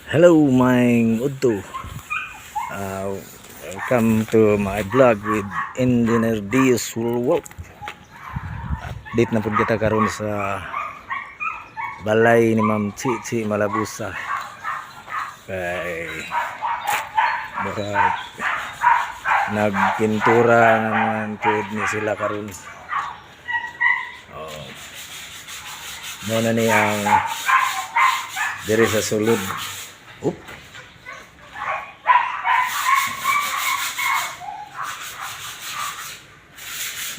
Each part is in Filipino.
Hello, my Udto. Welcome to my vlog with Engineer Dios World. Update na po kita karon sa balay ni Ma'am Chichi Malabusa. Kay baka nagpintura naman pod ni sila karon. Mo na ni ang diri sa sulod.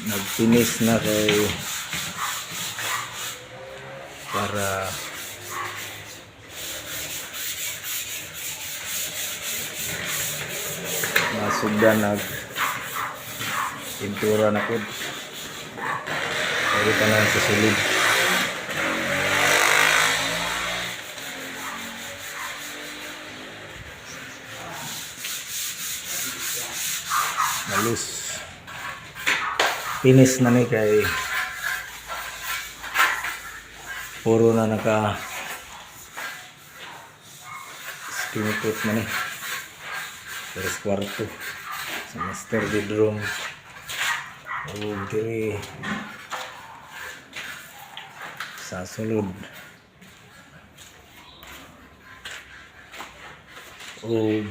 Nagpinis na kay para masugdan nag pintura na pod pa na sa sulod. Malus finish na ni kay puro na naka skinipot na ni first kwarto sa master bedroom o diri sa sulod o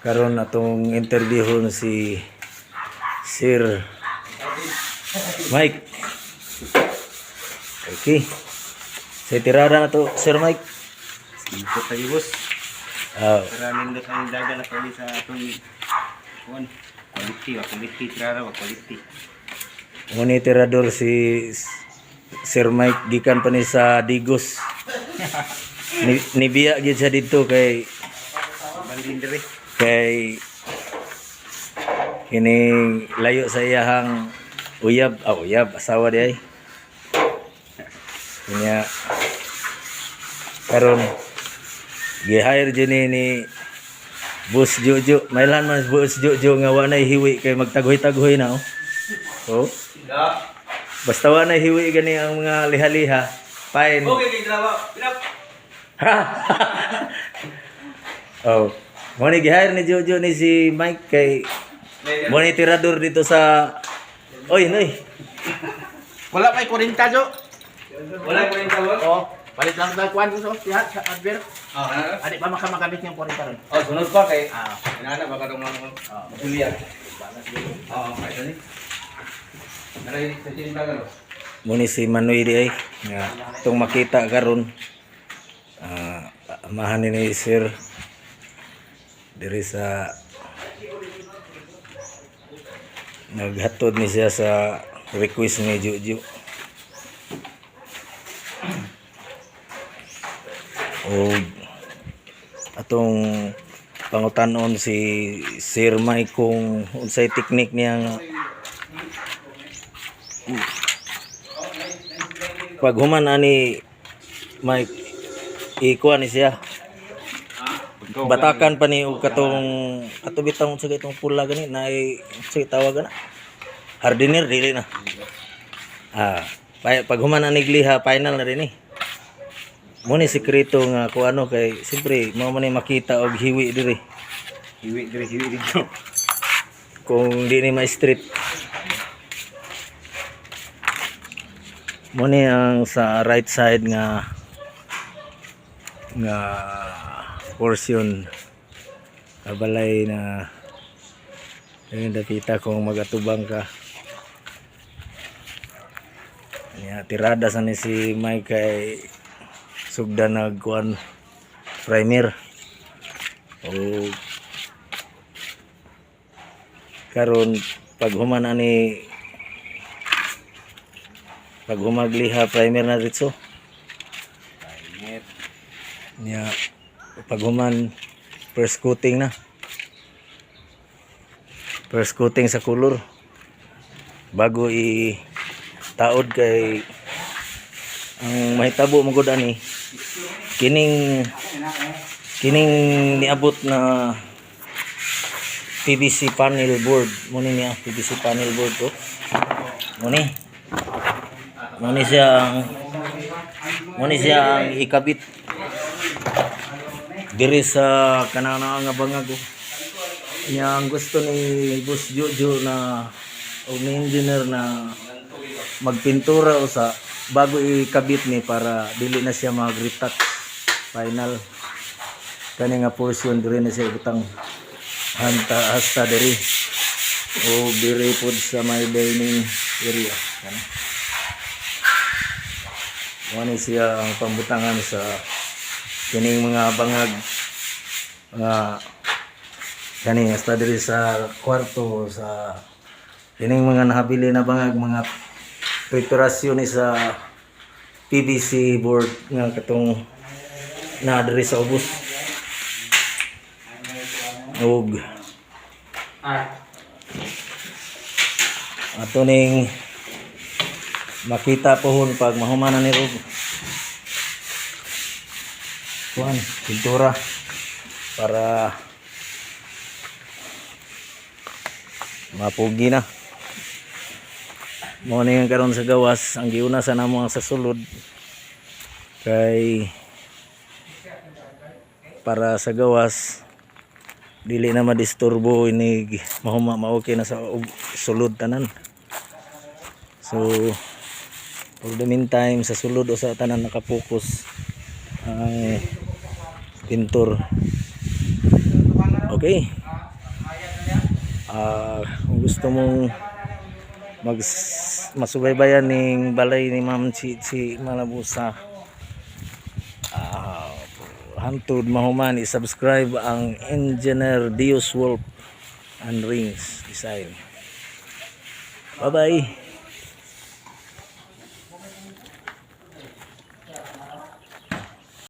karon atong interview na si Sir Mike. Okay. Sa tirada na to, Sir Mike. Ikot tayo, boss. Maraming na kang daga na pali sa itong quality, tirada, quality. Ngunit tirador si Sir Mike gikan pa ni sa Digos. Nibiya gid siya dito kay Bandindere. kay ini layo sa iyahang uyab, asawa di ay. Kanya karon gi-hire jini ni Boss Jojo. Mailan man Boss Jojo nga wa nay hiwi kay magtaghoy-taghoy na oh. Basta wa nay hiwi gani ang mga liha-liha, fine. Okay, kay trabaho. Pinap. Oh. Mo ni gi-hire ni Jojo ni si Mike kay monitorador dito sa Oy, noy. Wala pa 40, Jo. Wala 40, boss. Oh, palit lang sa kwan so siya sa adver. Ano? Adi pa makamit yung 40 ron. Oh, sunod pa kay. Ah, Inana baka dong mga masulian. Ay tani. Naray sa cinta galo. Mo ni si Manoy di ay nga tong makita karon amahan ni Sir diri sa naghatod ni siya sa request ni Jojo. O atong pangutanon si Sir Mike kung unsay teknik niya nga pag human ani Mike ikuha ni siya batakan pa ni og katong ato bitang sa itong pula gani na sa tawag na hardener dili na pag human ani gliha final na rin mo ni sekreto nga kung ano kay siyempre mao man ni makita og hiwi diri dito. kung di ni ma-street mo ni ang sa right side nga portion kabalay na ayun dapita kung magatubang ka ya tirada sa ni si Mike kay sugda nagkuan primer o karon pag human ani pag humagliha primer na dito niya pag human first coating sa color bago i-taod kay ang mahitabo mo gud ani kining niabot na PVC panel board mo ni niya PVC panel board to mo ni siya ang ikabit diri sa kanana nga bangag. Yang gusto ni Boss Jojo na o ni engineer na magpintura usa bago ikabit ni para dili na siya mag-retouch final. Kani nga portion diri na siya butang hasta diri o diri pod sa may dining area. Kana. Wani siya ang pambutangan sa kining mga bangag kani hasta diri sa kwarto sa kining mga nahabili na bangag mga preparasyon ni sa PVC board nga katong na diri sa ubos ug ato ning makita pohon pag mahuman na ni Rog kuan pintura para mapugi na. Mo ni karon sa gawas ang giuna sa namo ang sa sulod kay para sa gawas dili na madisturbo ini mahuma maokey na sa sulod tanan. So for the meantime sa sulod o sa tanan nakapokus ang pintor. Okay. Kung gusto mong masubaybayan ning balay ni Ma'am Chichi Malabusa hantod mahuman i-subscribe ang Engineer Dios Wolf and Rings Design. Bye bye.